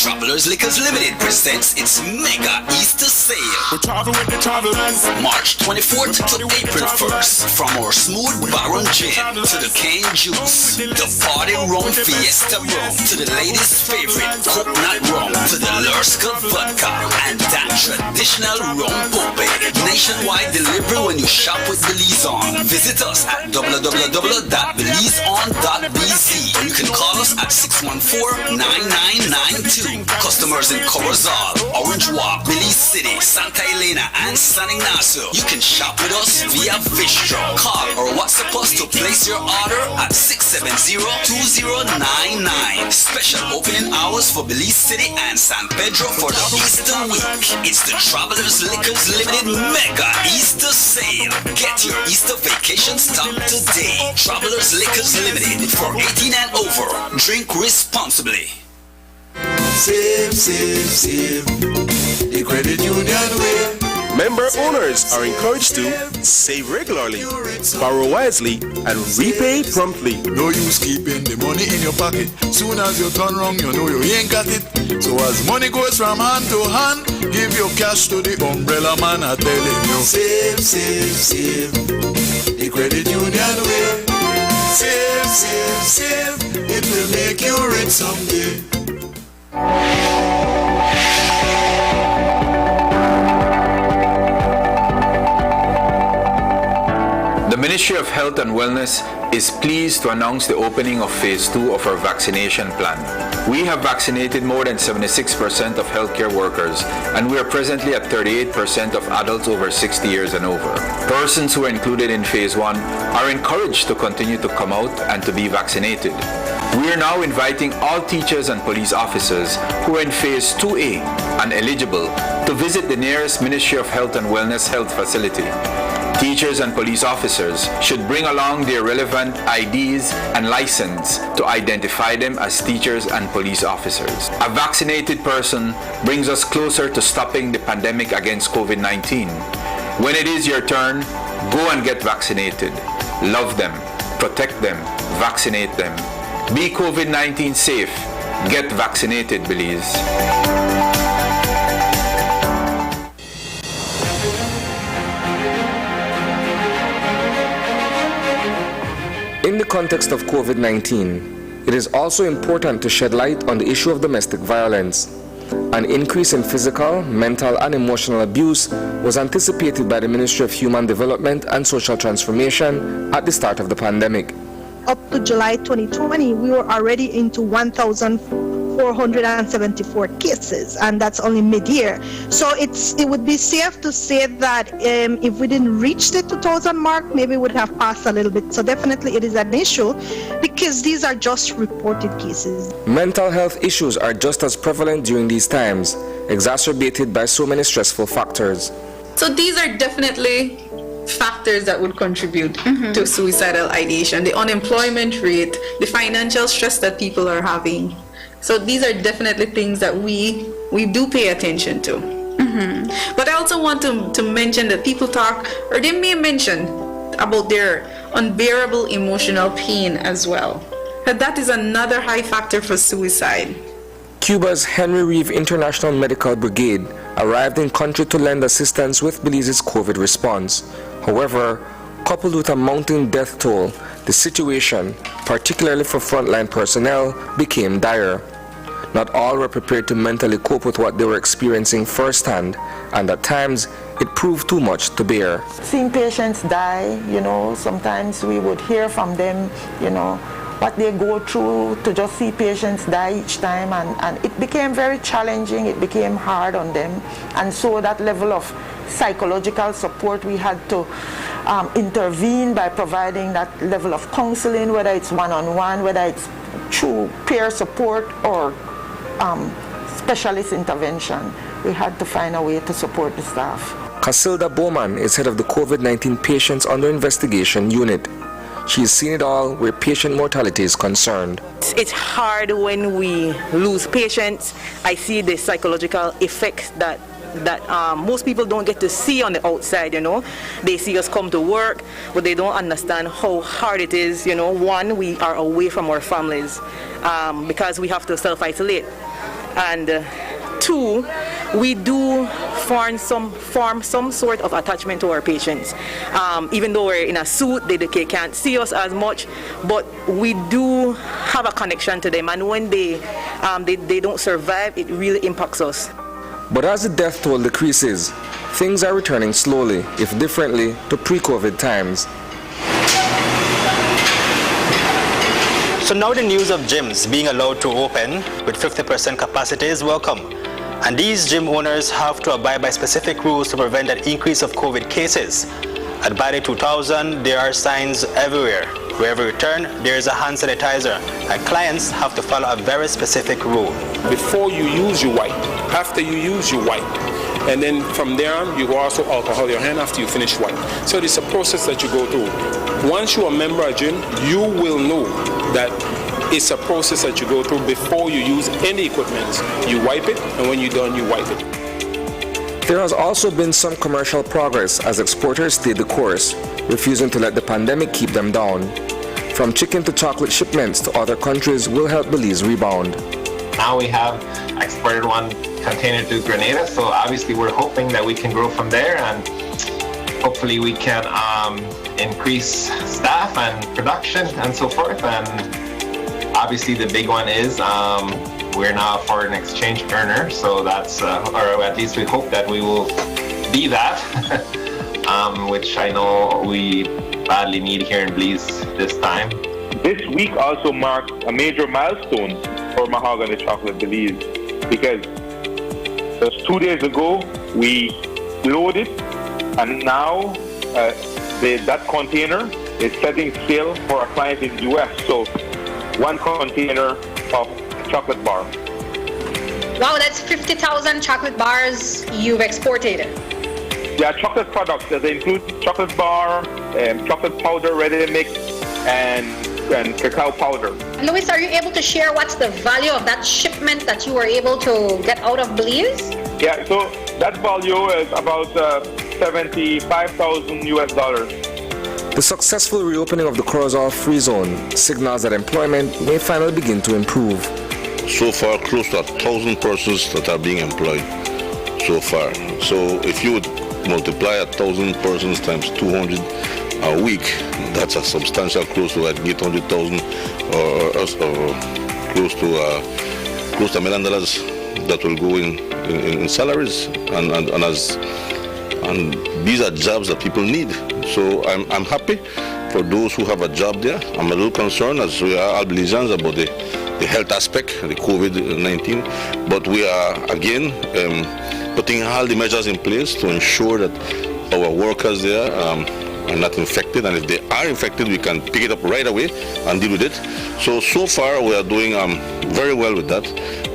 Travelers Liquors Limited presents its mega Easter sale. We travel with the travelers. March 24th to April 1st. From our smooth Baron Gin to the cane juice, the party rum Fiesta rum, to the ladies' favorite coconut rum, to the Lurska vodka, and that traditional rum pope. Nationwide delivery when you shop with Belize On. Visit us at www.belizeon.bz. You can call us at 614-9992. Customers in Corozal, Orange Walk, Belize City, Santa Elena, and San Ignacio. You can shop with us via Vistro. Call or WhatsApp us to place your order at 670-2099. Special opening hours for Belize City and San Pedro for the Easter week. It's the Travelers Liquors Limited Mega Easter Sale. Get your Easter vacation stopped today. Travelers Liquors Limited, for 18 and over. Drink responsibly. Save, save, save. The credit union way. Member owners are encouraged to save regularly, borrow wisely, and repay promptly. No use keeping the money in your pocket. Soon as you turn wrong, you know you ain't got it. So as money goes from hand to hand, give your cash to the umbrella man. I'm telling you. Save, save, save. The credit union way. Save, save, save. It will make you rich someday. The Ministry of Health and Wellness is pleased to announce the opening of Phase 2 of our vaccination plan. We have vaccinated more than 76% of healthcare workers, and we are presently at 38% of adults over 60 years and over. Persons who are included in Phase 1 are encouraged to continue to come out and to be vaccinated. We are now inviting all teachers and police officers who are in Phase 2A and eligible to visit the nearest Ministry of Health and Wellness health facility. Teachers and police officers should bring along their relevant IDs and license to identify them as teachers and police officers. A vaccinated person brings us closer to stopping the pandemic against COVID-19. When it is your turn, go and get vaccinated. Love them, protect them, vaccinate them. Be COVID-19 safe. Get vaccinated, Belize. In the context of COVID-19, it is also important to shed light on the issue of domestic violence. An increase in physical, mental, and emotional abuse was anticipated by the Ministry of Human Development and Social Transformation at the start of the pandemic. Up to July 2020, we were already into 1,474 cases, and that's only mid-year. So it would be safe to say that if we didn't reach the 2,000 mark, maybe we would have passed a little bit. So definitely it is an issue because these are just reported cases. Mental health issues are just as prevalent during these times, exacerbated by so many stressful factors. So these are definitely factors that would contribute to suicidal ideation, the unemployment rate, the financial stress that people are having. So these are definitely things that we do pay attention to. But I also want to mention that people talk, or they may mention about their unbearable emotional pain as well. That is another high factor for suicide. Cuba's Henry Reeve International Medical Brigade arrived in country to lend assistance with Belize's COVID response. However, coupled with a mounting death toll, the situation, particularly for frontline personnel, became dire. Not all were prepared to mentally cope with what they were experiencing firsthand, and at times it proved too much to bear. Seeing patients die, sometimes we would hear from them, what they go through to just see patients die each time, and it became very challenging, it became hard on them, and so that level of psychological support, we had to intervene by providing that level of counseling, whether it's one-on-one, whether it's through peer support or specialist intervention. We had to find a way to support the staff. Casilda Bowman is head of the COVID-19 Patients Under Investigation Unit. She has seen it all where patient mortality is concerned. It's hard when we lose patients. I see the psychological effects that most people don't get to see on the outside, They see us come to work, but they don't understand how hard it is, One, we are away from our families because we have to self-isolate. And two, we do form some sort of attachment to our patients. Even though we're in a suit, they can't see us as much, but we do have a connection to them. And when they don't survive, it really impacts us. But as the death toll decreases, things are returning slowly, if differently, to pre-COVID times. So now the news of gyms being allowed to open with 50% capacity is welcome. And these gym owners have to abide by specific rules to prevent an increase of COVID cases. At Body 2000, there are signs everywhere. Wherever you turn, there is a hand sanitizer, and clients have to follow a very specific rule. Before you use, you wipe. After you use, you wipe. And then from there on, you also alcohol your hand after you finish wipe. So it's a process that you go through. Once you're a member of a gym, you will know that it's a process that you go through before you use any equipment. You wipe it, and when you're done, you wipe it. There has also been some commercial progress as exporters stayed the course, refusing to let the pandemic keep them down. From chicken to chocolate shipments to other countries will help Belize rebound. Now we have exported one container to Grenada, so obviously we're hoping that we can grow from there, and hopefully we can increase staff and production and so forth. And obviously the big one is we're now a foreign exchange earner, so that's, or at least we hope that we will be that, which I know we badly need here in Belize this time. This week also marks a major milestone for Mahogany Chocolate Belize, because just 2 days ago we loaded, and now that container is setting sail for a client in the US. So 1 container of chocolate bar. Wow, that's 50,000 chocolate bars you've exported. They are chocolate products that include chocolate bar, chocolate powder, ready mix, and cacao powder. Louis, are you able to share what's the value of that shipment that you were able to get out of Belize? Yeah, so that value is about $75,000 US. The successful reopening of the Corozal-free zone signals that employment may finally begin to improve. So far, close to 1,000 persons that are being employed so far. So if you would multiply 1,000 persons times 200 a week, that's a substantial, close to 800,000 or close to $1 million that will go in salaries, and these are jobs that people need. So I'm happy for those who have a job there. I'm a little concerned, as we are all Belizeans, about the health aspect, the COVID-19, but we are again putting all the measures in place to ensure that our workers there are not infected, and if they are infected, we can pick it up right away and deal with it. So far we are doing very well with that.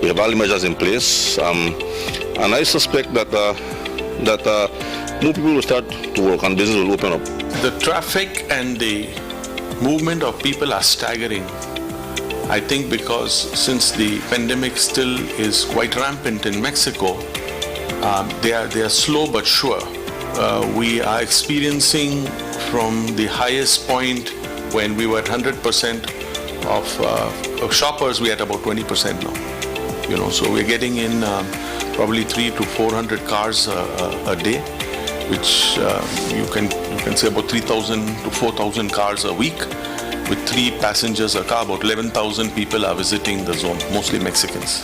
We have all the measures in place, and I suspect that more people will start to work and business will open up. The traffic and the movement of people are staggering. I think because since the pandemic still is quite rampant in Mexico, they are slow but sure. We are experiencing from the highest point when we were at 100% of shoppers, we are at about 20% now. So we're getting in probably 300 to 400 cars a day, which you can say about 3,000 to 4,000 cars a week. With 3 passengers a car, about 11,000 people are visiting the zone, mostly Mexicans.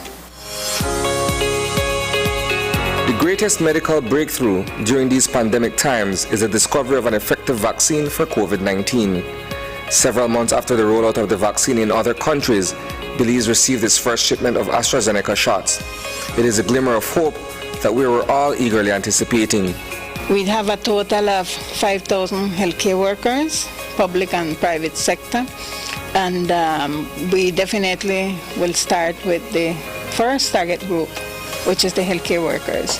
The greatest medical breakthrough during these pandemic times is the discovery of an effective vaccine for COVID-19. Several months after the rollout of the vaccine in other countries, Belize received its first shipment of AstraZeneca shots. It is a glimmer of hope that we were all eagerly anticipating. We have a total of 5,000 healthcare workers, public and private sector, and we definitely will start with the first target group, which is the healthcare workers.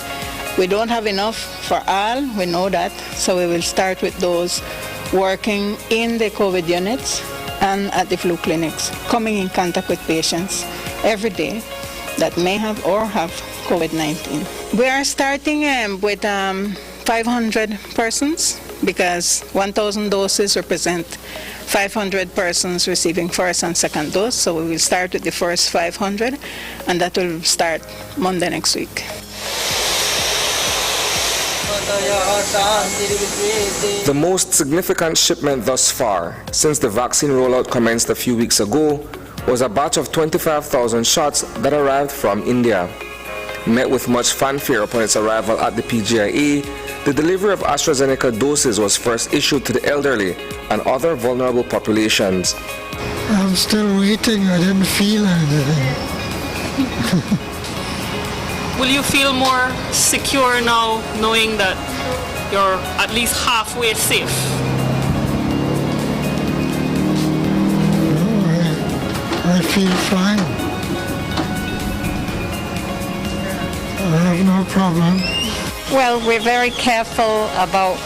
We don't have enough for all, we know that, so we will start with those working in the COVID units and at the flu clinics, coming in contact with patients every day that may have or have COVID-19. We are starting with 500 persons because 1,000 doses represent 500 persons receiving first and second dose. So we will start with the first 500, and that will start Monday next week. The most significant shipment thus far, since the vaccine rollout commenced a few weeks ago, was a batch of 25,000 shots that arrived from India. Met with much fanfare upon its arrival at the PGIA, the delivery of AstraZeneca doses was first issued to the elderly and other vulnerable populations. I'm still waiting. I didn't feel anything. Will you feel more secure now knowing that you're at least halfway safe? I feel fine. I have no problem. Well, we're very careful about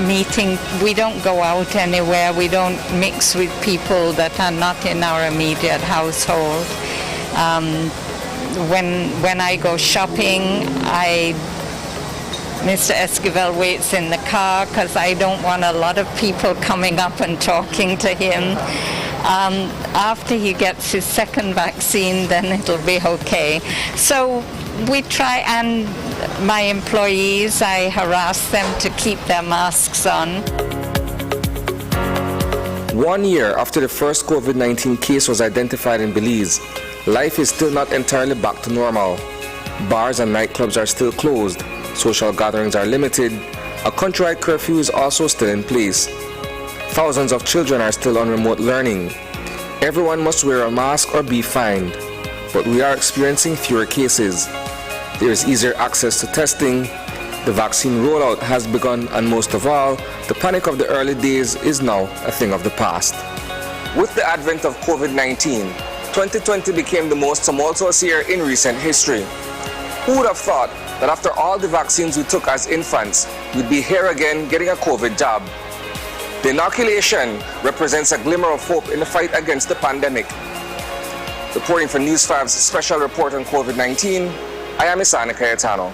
meeting. We don't go out anywhere. We don't mix with people that are not in our immediate household. When I go shopping, Mr. Esquivel waits in the car because I don't want a lot of people coming up and talking to him. After he gets his second vaccine, then it'll be okay. So we try, and my employees, I harass them to keep their masks on. 1 year after the first COVID-19 case was identified in Belize, life is still not entirely back to normal. Bars and nightclubs are still closed, social gatherings are limited, a countrywide curfew is also still in place. Thousands of children are still on remote learning. Everyone must wear a mask or be fined, but we are experiencing fewer cases. There is easier access to testing, the vaccine rollout has begun, and most of all, the panic of the early days is now a thing of the past. With the advent of COVID-19, 2020 became the most tumultuous year in recent history. Who would have thought that after all the vaccines we took as infants, we'd be here again getting a COVID jab? The inoculation represents a glimmer of hope in the fight against the pandemic. Reporting for News 5's special report on COVID-19, I am Isana Cayetano.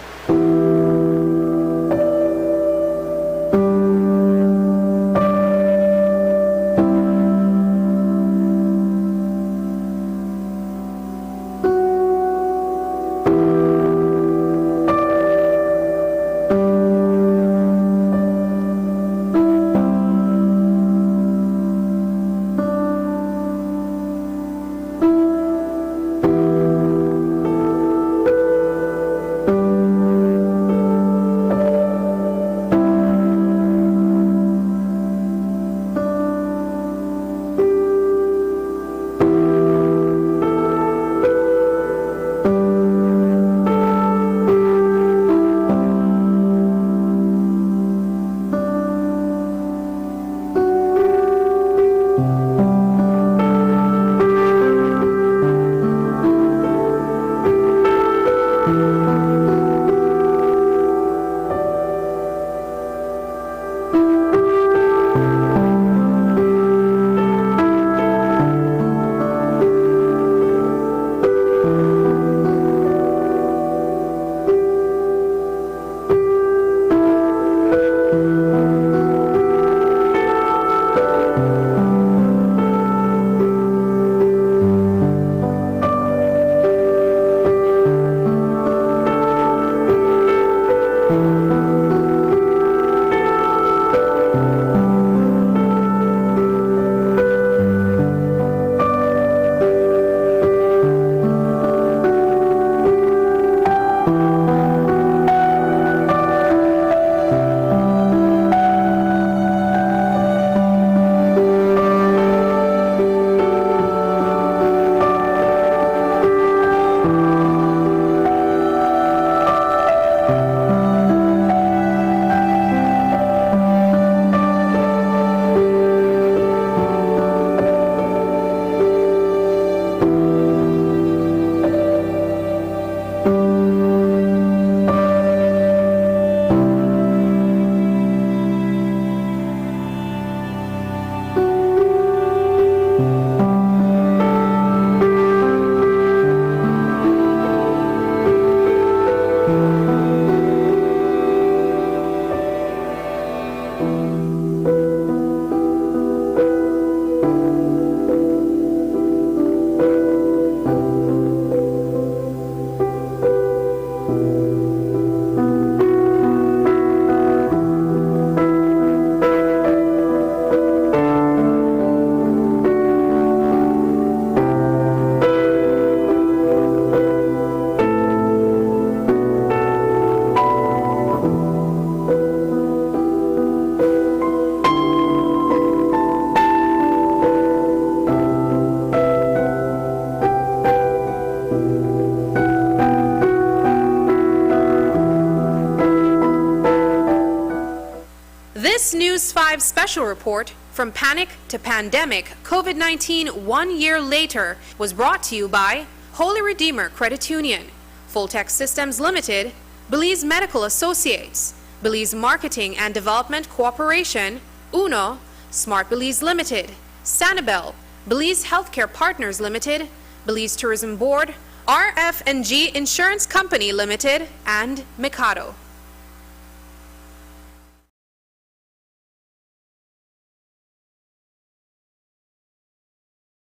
5 special report, From Panic to Pandemic, COVID-19 1 year later, was brought to you by Holy Redeemer Credit Union, Fulltech Systems Limited, Belize Medical Associates, Belize Marketing and Development Cooperation, UNO, Smart Belize Limited, Sanibel, Belize Healthcare Partners Limited, Belize Tourism Board, RF&G Insurance Company Limited, and Mikado.